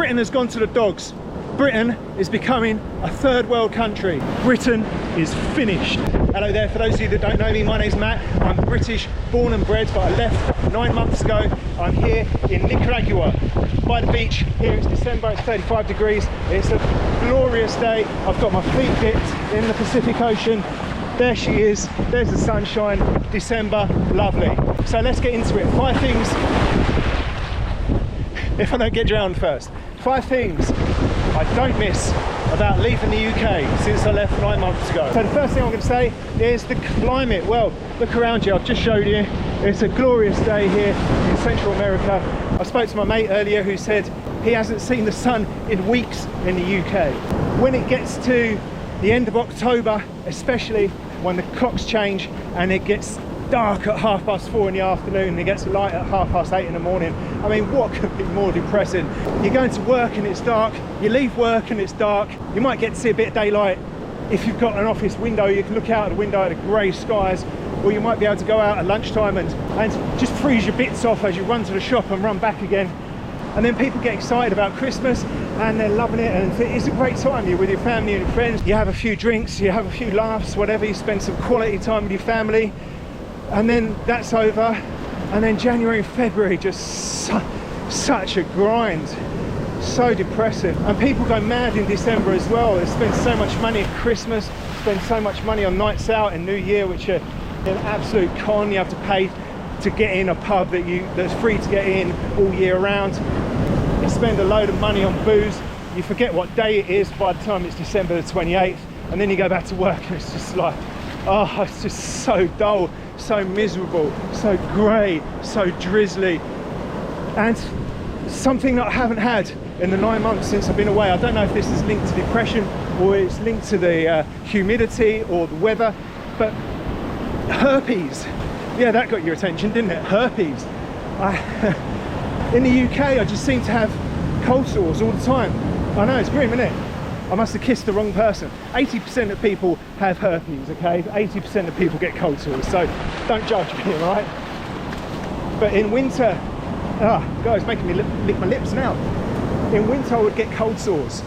Britain has gone to the dogs. Britain is becoming a third world country. Britain is finished. Hello there, for those of you that don't know me, my name's Matt. I'm British, born and bred, but I left 9 months ago. I'm here in Nicaragua, by the beach. Here it's December, it's 35 degrees. It's a glorious day. I've got my feet dipped in the Pacific Ocean. There she is, there's the sunshine, December, lovely. So let's get into it. 5 things, if I don't get drowned first. 5 things I don't miss about leaving the UK since I left 9 months ago. So the first thing I'm going to say is the climate. Well, look around you, I've just showed you. It's a glorious day here in Central America. I spoke to my mate earlier who said he hasn't seen the sun in weeks in the UK. When it gets to the end of October, especially when the clocks change and it gets dark at 4:30 in the afternoon and it gets light at 8:30 in the morning. I mean, what could be more depressing? You're going to work and it's dark, you leave work and it's dark, you might get to see a bit of daylight. If you've got an office window, you can look out the window at the grey skies, or you might be able to go out at lunchtime and just freeze your bits off as you run to the shop and run back again. And then people get excited about Christmas and they're loving it, and it's a great time. You're with your family and your friends, you have a few drinks, you have a few laughs, whatever, you spend some quality time with your family. And then that's over, and then January and February, just such a grind, so depressing. And people go mad in December as well. They spend so much money at Christmas, spend so much money on nights out and New Year, which are an absolute con. You have to pay to get in a pub that's free to get in all year round. You spend a load of money on booze. You forget what day it is by the time it's December the 28th, and then you go back to work and it's just like, oh, it's just so dull, so miserable, so grey, so drizzly. And something that I haven't had in the 9 months since I've been away. I don't know if this is linked to depression or it's linked to the humidity or the weather, but herpes. Yeah, that got your attention, didn't it? Herpes. In the UK, I just seem to have cold sores all the time. I know, it's grim, isn't it? I must have kissed the wrong person. 80% of people have herpes, okay? 80% of people get cold sores, so don't judge me, all right? But in winter, guys, making me lick my lips now. In winter, I would get cold sores,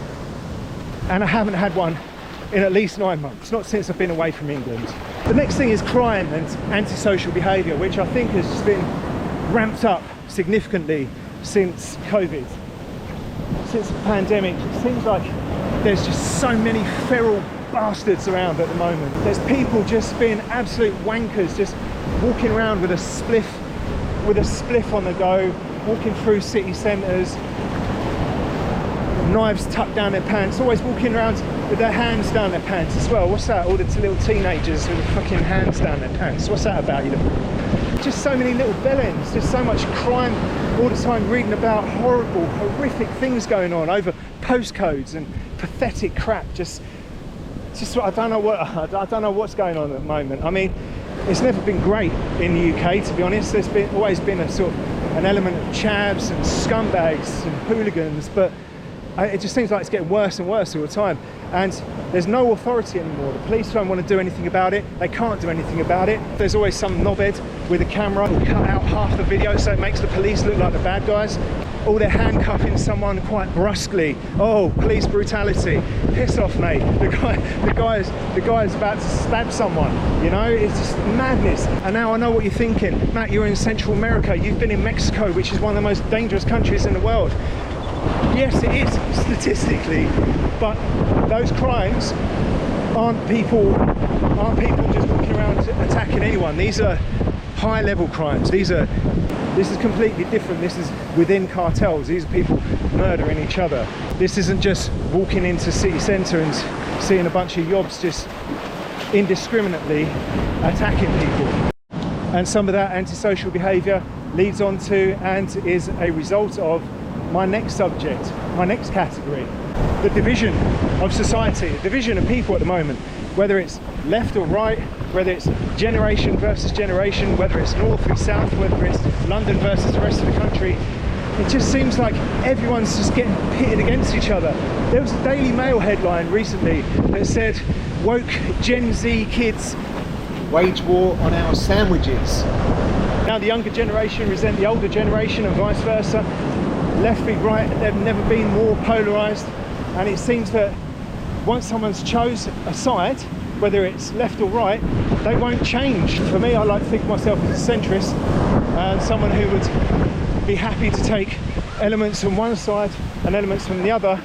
and I haven't had one in at least 9 months, not since I've been away from England. The next thing is crime and antisocial behaviour, which I think has just been ramped up significantly since COVID, since the pandemic. It seems like there's just so many feral bastards around at the moment. There's people just being absolute wankers, just walking around with a spliff on the go, walking through city centres, knives tucked down their pants, always walking around with their hands down their pants as well. What's that? All the little teenagers with their fucking hands down their pants. What's that about, you know? Just so many little bellends, just so much crime all the time, reading about horrible, horrific things going on over postcodes and pathetic crap. Just I don't know what's going on at the moment. I mean, it's never been great in the UK, to be honest. There's always been a sort of an element of chavs and scumbags and hooligans, but it just seems like it's getting worse and worse all the time, and there's no authority anymore. The police don't want to do anything about it. They can't do anything about it. There's always some knobhead with a camera who'll cut out half the video so it makes the police look like the bad guys. Or they're handcuffing someone quite brusquely. Oh, police brutality. Piss off, mate. The guy's about to stab someone. You know, it's just madness. And now I know what you're thinking. Matt, you're in Central America. You've been in Mexico, which is one of the most dangerous countries in the world. Yes, it is, statistically, but those crimes aren't people just walking around attacking anyone. These are high-level crimes. This is completely different. This is within cartels. These are people murdering each other. This isn't just walking into city centre and seeing a bunch of yobs just indiscriminately attacking people. And some of that antisocial behaviour leads on to and is a result of my next subject, my next category, the division of society, the division of people at the moment, whether it's left or right, whether it's generation versus generation, whether it's north or south, whether it's London versus the rest of the country. It just seems like everyone's just getting pitted against each other. There was a Daily Mail headline recently that said, woke Gen Z kids wage war on our sandwiches. Now the younger generation resent the older generation and vice versa. left v right, they've never been more polarised, and it seems that once someone's chose a side, whether it's left or right, they won't change. For me, I like to think of myself as a centrist, and someone who would be happy to take elements from one side and elements from the other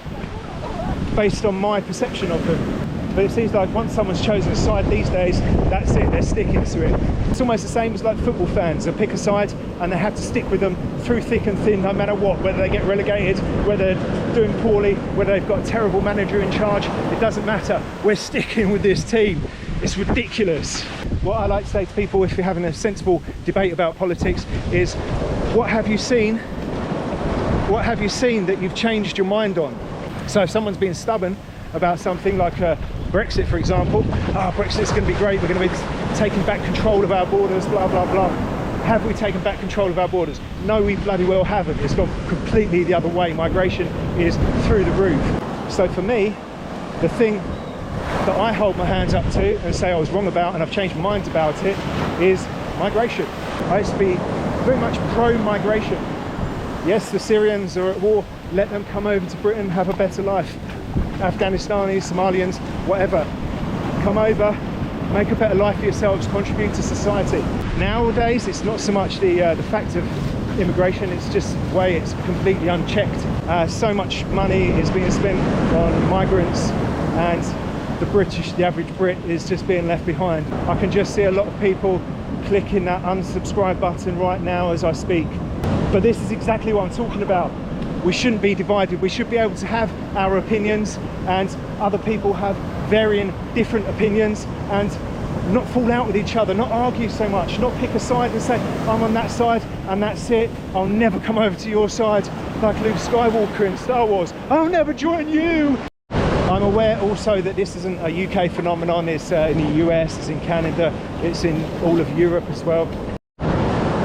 based on my perception of them. But it seems like once someone's chosen a side these days, that's it, they're sticking to it. It's almost the same as like football fans. They pick a side and they have to stick with them through thick and thin, no matter what, whether they get relegated, whether they're doing poorly, whether they've got a terrible manager in charge, it doesn't matter. We're sticking with this team. It's ridiculous. What I like to say to people if you're having a sensible debate about politics is, what have you seen? What have you seen that you've changed your mind on? So if someone's being stubborn about something like Brexit, for example, Brexit's going to be great, we're going to be taking back control of our borders, blah, blah, blah. Have we taken back control of our borders? No, we bloody well haven't. It's gone completely the other way. Migration is through the roof. So for me, the thing that I hold my hands up to and say I was wrong about, and I've changed my mind about it, is migration. I used to be very much pro-migration. Yes, the Syrians are at war, let them come over to Britain, have a better life. Afghanistanis, Somalians, whatever, come over, make a better life for yourselves, contribute to society. Nowadays, it's not so much the fact of immigration, it's just the way it's completely unchecked. So much money is being spent on migrants, and the average Brit is just being left behind. I can just see a lot of people clicking that unsubscribe button right now as I speak. But this is exactly what I'm talking about. We shouldn't be divided. We should be able to have our opinions, and other people have varying different opinions, and not fall out with each other, not argue so much, not pick a side and say, I'm on that side and that's it, I'll never come over to your side, like Luke Skywalker in Star Wars, I'll never join you. I'm aware also that this isn't a UK phenomenon, it's in the US, it's in Canada, it's in all of Europe as well.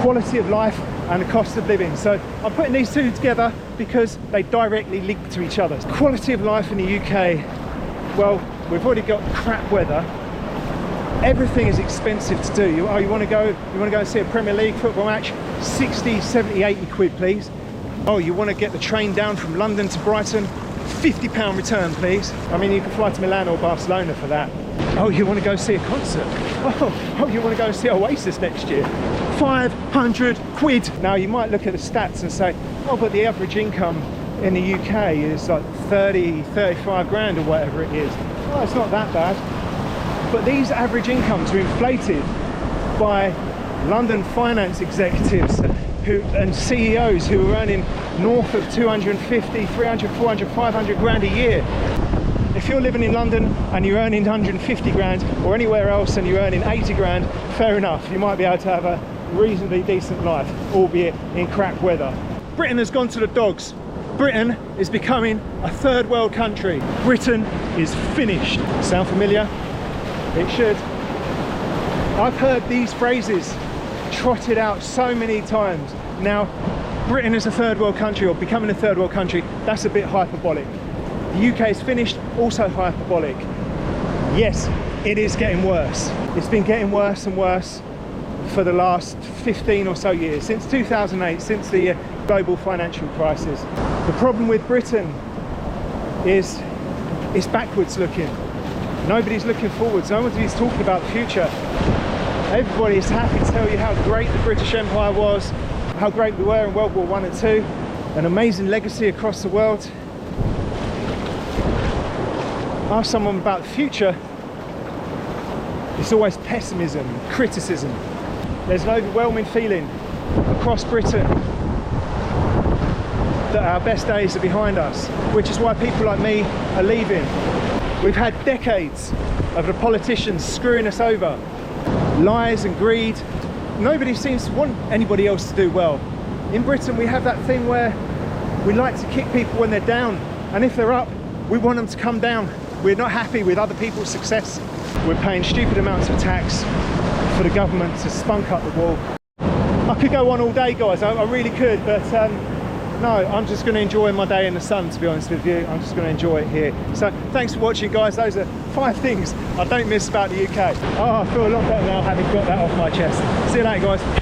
Quality of life and the cost of living. So I'm putting these two together because they directly link to each other. Quality of life in the UK, well, we've already got crap weather. Everything is expensive to do. You want to go and see a Premier League football match? 60, 70, 80 quid, please. Oh, you want to get the train down from London to Brighton? £50 return, please. I mean, you can fly to Milan or Barcelona for that. Oh, you want to go see a concert? Oh, you want to go see Oasis next year? 500 quid. Now, you might look at the stats and say, oh, but the average income in the UK is like 30, 35 grand or whatever it is. Well, it's not that bad. But these average incomes are inflated by London finance executives and CEOs who are earning north of 250, 300, 400, 500 grand a year. If you're living in London and you're earning 150 grand, or anywhere else and you're earning 80 grand, fair enough, you might be able to have a reasonably decent life, albeit in crap weather. Britain has gone to the dogs. Britain is becoming a third world country. Britain is finished. Sound familiar? It should. I've heard these phrases trotted out so many times. Now, Britain is a third world country, or becoming a third world country, that's a bit hyperbolic. The UK is finished, also hyperbolic. Yes, it is getting worse. It's been getting worse and worse for the last 15 or so years, since 2008, since the global financial crisis. The problem with Britain is it's backwards looking. Nobody's looking forwards, nobody's talking about the future. Everybody is happy to tell you how great the British Empire was, how great we were in World War I and II, an amazing legacy across the world. Ask someone about the future, it's always pessimism, criticism. There's an overwhelming feeling across Britain that our best days are behind us, which is why people like me are leaving. We've had decades of the politicians screwing us over. Lies and greed. Nobody seems to want anybody else to do well. In Britain, we have that thing where we like to kick people when they're down, and if they're up, we want them to come down. We're not happy with other people's success. We're paying stupid amounts of tax for the government to spunk up the wall. I could go on all day, guys, I really could, but no, I'm just going to enjoy my day in the sun, to be honest with you. I'm just going to enjoy it here. So thanks for watching, guys. Those are 5 things I don't miss about the UK. Oh, I feel a lot better now having got that off my chest. See you later, guys.